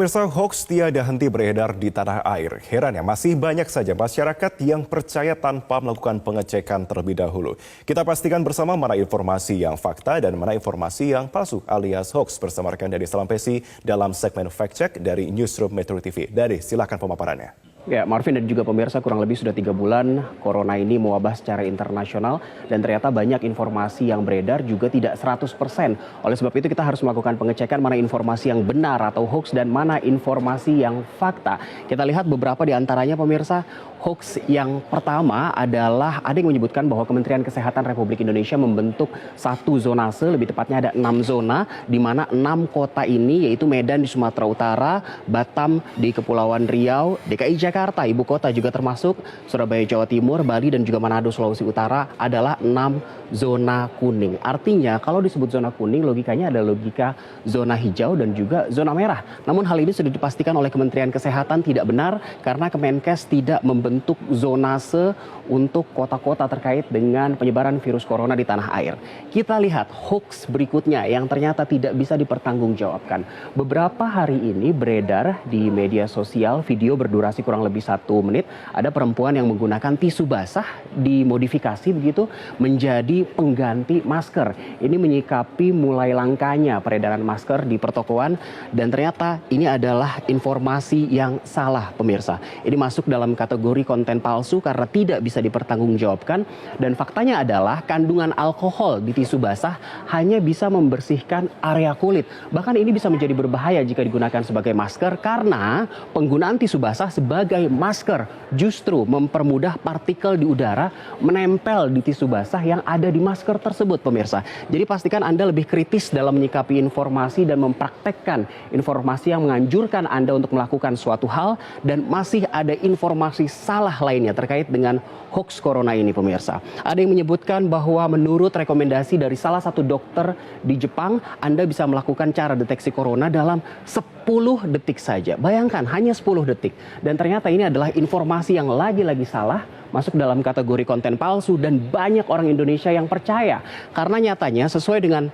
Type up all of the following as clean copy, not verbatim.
Pemirsa, hoax tiada henti beredar di tanah air. Herannya masih banyak saja masyarakat yang percaya tanpa melakukan pengecekan terlebih dahulu. Kita pastikan bersama mana informasi yang fakta dan mana informasi yang palsu alias hoax bersama rekan dari Salampesi dalam segmen Fact Check dari Newsroom Metro TV. Dari silakan pemaparannya. Ya, Marvin dan juga pemirsa, kurang lebih sudah 3 bulan corona ini mewabah secara internasional dan ternyata banyak informasi yang beredar juga tidak 100%. Oleh sebab itu kita harus melakukan pengecekan mana informasi yang benar atau hoax dan mana informasi yang fakta. Kita lihat beberapa di antaranya pemirsa. Hoax yang pertama adalah ada yang menyebutkan bahwa Kementerian Kesehatan Republik Indonesia membentuk satu zonase, lebih tepatnya ada 6 zona, di mana 6 kota ini yaitu Medan di Sumatera Utara, Batam di Kepulauan Riau, DKI Jakarta, ibu kota juga termasuk, Surabaya Jawa Timur, Bali dan juga Manado Sulawesi Utara adalah 6 zona kuning. Artinya kalau disebut zona kuning logikanya ada logika zona hijau dan juga zona merah. Namun hal ini sudah dipastikan oleh Kementerian Kesehatan tidak benar karena Kemenkes tidak membentuk zonase untuk kota-kota terkait dengan penyebaran virus corona di tanah air. Kita lihat hoax berikutnya yang ternyata tidak bisa dipertanggungjawabkan. Beberapa hari ini beredar di media sosial video berdurasi kurang lebih 1 menit. Ada perempuan yang menggunakan tisu basah dimodifikasi begitu menjadi pengganti masker. Ini menyikapi mulai langkanya peredaran masker di pertokoan dan ternyata ini adalah informasi yang salah pemirsa. Ini masuk dalam kategori konten palsu karena tidak bisa dipertanggungjawabkan dan faktanya adalah kandungan alkohol di tisu basah hanya bisa membersihkan area kulit. Bahkan ini bisa menjadi berbahaya jika digunakan sebagai masker karena penggunaan tisu basah sebagai masker justru mempermudah partikel di udara menempel di tisu basah yang ada di masker tersebut pemirsa. Jadi pastikan Anda lebih kritis dalam menyikapi informasi dan mempraktekkan informasi yang menganjurkan Anda untuk melakukan suatu hal dan masih ada informasi salah lainnya terkait dengan hoax corona ini pemirsa. Ada yang menyebutkan bahwa menurut rekomendasi dari salah satu dokter di Jepang, Anda bisa melakukan cara deteksi corona dalam 10 detik saja. Bayangkan hanya 10 detik. Dan ternyata ini adalah informasi yang lagi-lagi salah, masuk dalam kategori konten palsu dan banyak orang Indonesia yang percaya. Karena nyatanya sesuai dengan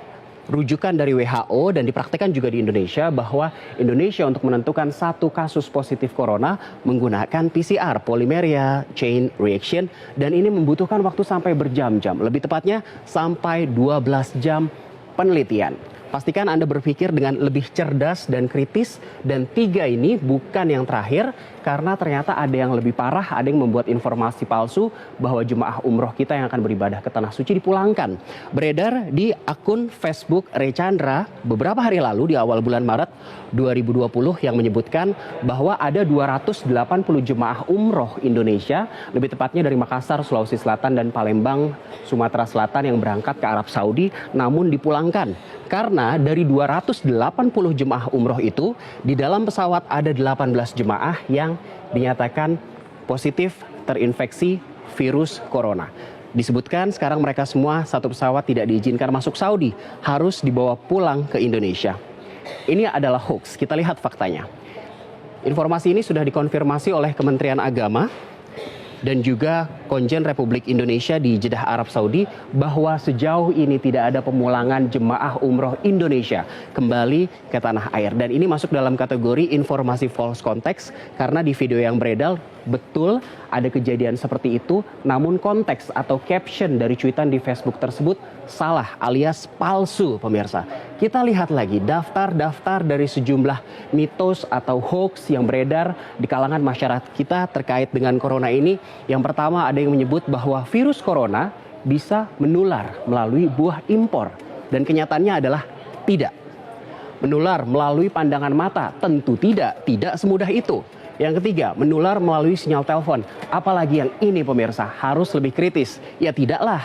rujukan dari WHO dan dipraktekkan juga di Indonesia bahwa Indonesia untuk menentukan satu kasus positif corona menggunakan PCR, polymerase chain reaction, dan ini membutuhkan waktu sampai berjam-jam, lebih tepatnya sampai 12 jam penelitian. Pastikan Anda berpikir dengan lebih cerdas dan kritis dan 3 ini bukan yang terakhir karena ternyata ada yang lebih parah, ada yang membuat informasi palsu bahwa jemaah umroh kita yang akan beribadah ke Tanah Suci dipulangkan. Beredar di akun Facebook Ray Chandra beberapa hari lalu di awal bulan Maret 2020 yang menyebutkan bahwa ada 280 jemaah umroh Indonesia, lebih tepatnya dari Makassar, Sulawesi Selatan dan Palembang, Sumatera Selatan yang berangkat ke Arab Saudi namun dipulangkan. Karena dari 280 jemaah umroh itu, di dalam pesawat ada 18 jemaah yang dinyatakan positif terinfeksi virus corona. Disebutkan sekarang mereka semua satu pesawat tidak diizinkan masuk Saudi, harus dibawa pulang ke Indonesia. Ini adalah hoax, kita lihat faktanya. Informasi ini sudah dikonfirmasi oleh Kementerian Agama dan juga Konjen Republik Indonesia di Jeddah Arab Saudi bahwa sejauh ini tidak ada pemulangan jemaah umroh Indonesia kembali ke tanah air. Dan ini masuk dalam kategori informasi false context karena di video yang beredar betul ada kejadian seperti itu, namun konteks atau caption dari cuitan di Facebook tersebut salah alias palsu pemirsa. Kita lihat lagi daftar-daftar dari sejumlah mitos atau hoax yang beredar di kalangan masyarakat kita terkait dengan corona ini. Yang pertama ada yang menyebut bahwa virus corona bisa menular melalui buah impor. Dan kenyataannya adalah tidak. Menular melalui pandangan mata, tentu tidak semudah itu. Yang ketiga, menular melalui sinyal telepon. Apalagi yang ini pemirsa, harus lebih kritis. Ya tidaklah.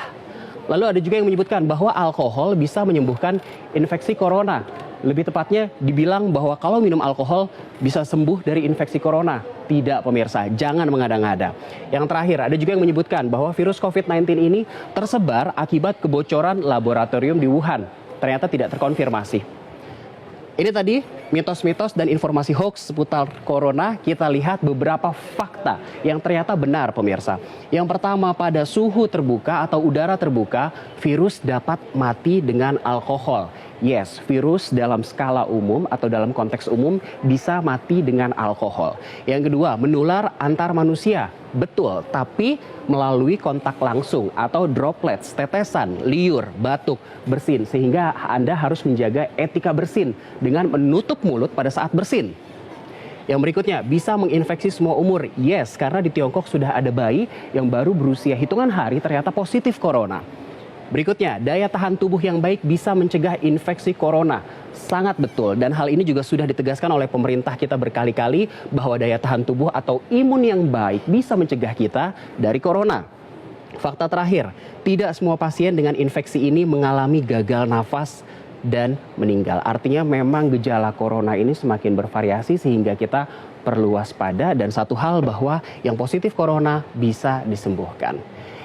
Lalu ada juga yang menyebutkan bahwa alkohol bisa menyembuhkan infeksi corona. Lebih tepatnya dibilang bahwa kalau minum alkohol bisa sembuh dari infeksi corona. Tidak pemirsa, jangan mengada-ngada. Yang terakhir, ada juga yang menyebutkan bahwa virus COVID-19 ini tersebar akibat kebocoran laboratorium di Wuhan. Ternyata tidak terkonfirmasi. Ini tadi mitos-mitos dan informasi hoax seputar corona. Kita lihat beberapa fakta yang ternyata benar pemirsa. Yang pertama, pada suhu terbuka atau udara terbuka, virus dapat mati dengan alkohol. Yes, virus dalam skala umum atau dalam konteks umum bisa mati dengan alkohol. Yang kedua, menular antar manusia. Betul, tapi melalui kontak langsung atau droplets, tetesan, liur, batuk, bersin. Sehingga Anda harus menjaga etika bersin dengan menutup mulut pada saat bersin. Yang berikutnya, bisa menginfeksi semua umur. Yes, karena di Tiongkok sudah ada bayi yang baru berusia hitungan hari ternyata positif corona. Berikutnya, daya tahan tubuh yang baik bisa mencegah infeksi corona. Sangat betul, dan hal ini juga sudah ditegaskan oleh pemerintah kita berkali-kali bahwa daya tahan tubuh atau imun yang baik bisa mencegah kita dari corona. Fakta terakhir, tidak semua pasien dengan infeksi ini mengalami gagal nafas dan meninggal. Artinya memang gejala corona ini semakin bervariasi sehingga kita perlu waspada, dan satu hal bahwa yang positif corona bisa disembuhkan.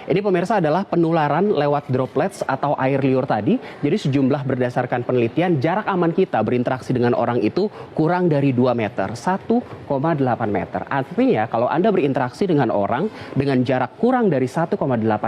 Ini pemirsa adalah penularan lewat droplets atau air liur tadi. Jadi sejumlah berdasarkan penelitian jarak aman kita berinteraksi dengan orang itu kurang dari 2 meter, 1,8 meter. Artinya kalau Anda berinteraksi dengan orang dengan jarak kurang dari 1,8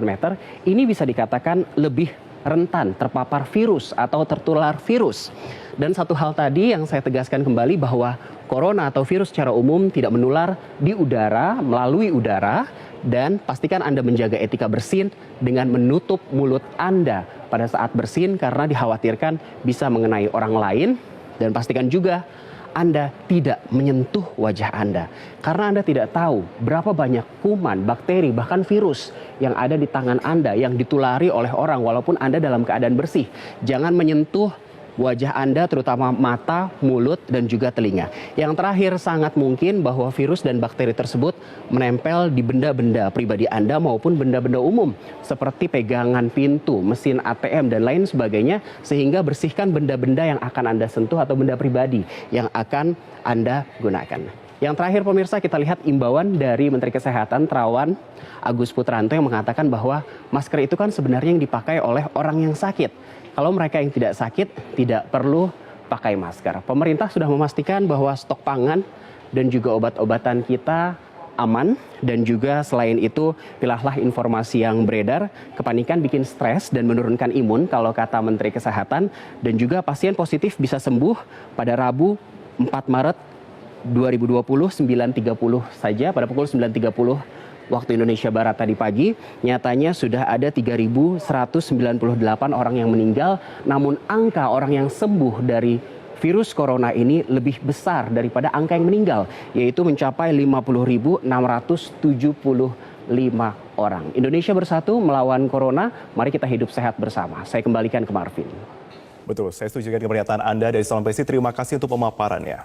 meter, ini bisa dikatakan lebih rentan terpapar virus atau tertular virus. Dan satu hal tadi yang saya tegaskan kembali bahwa corona atau virus secara umum tidak menular di udara, melalui udara. Dan pastikan Anda menjaga etika bersin dengan menutup mulut Anda pada saat bersin karena dikhawatirkan bisa mengenai orang lain. Dan pastikan juga Anda tidak menyentuh wajah Anda karena Anda tidak tahu berapa banyak kuman, bakteri, bahkan virus yang ada di tangan Anda yang ditulari oleh orang walaupun Anda dalam keadaan bersih. Jangan menyentuh wajah Anda, terutama mata, mulut, dan juga telinga. Yang terakhir, sangat mungkin bahwa virus dan bakteri tersebut menempel di benda-benda pribadi Anda maupun benda-benda umum seperti pegangan pintu, mesin ATM, dan lain sebagainya, sehingga bersihkan benda-benda yang akan Anda sentuh atau benda pribadi yang akan Anda gunakan. Yang terakhir pemirsa, kita lihat imbauan dari Menteri Kesehatan Terawan Agus Putranto yang mengatakan bahwa masker itu kan sebenarnya yang dipakai oleh orang yang sakit. Kalau mereka yang tidak sakit, tidak perlu pakai masker. Pemerintah sudah memastikan bahwa stok pangan dan juga obat-obatan kita aman. Dan juga selain itu, pilahlah informasi yang beredar. Kepanikan bikin stres dan menurunkan imun kalau kata Menteri Kesehatan. Dan juga pasien positif bisa sembuh pada Rabu 4 Maret 2020, 9.30 saja pada pukul 9.30 waktu Indonesia Barat tadi pagi. Nyatanya sudah ada 3.198 orang yang meninggal, namun angka orang yang sembuh dari virus corona ini lebih besar daripada angka yang meninggal, yaitu mencapai 50.675 orang. Indonesia bersatu melawan corona, mari kita hidup sehat bersama. Saya kembalikan ke Marvin. Betul, saya setuju dengan pernyataan Anda dari Sulawesi. Terima kasih untuk pemaparannya.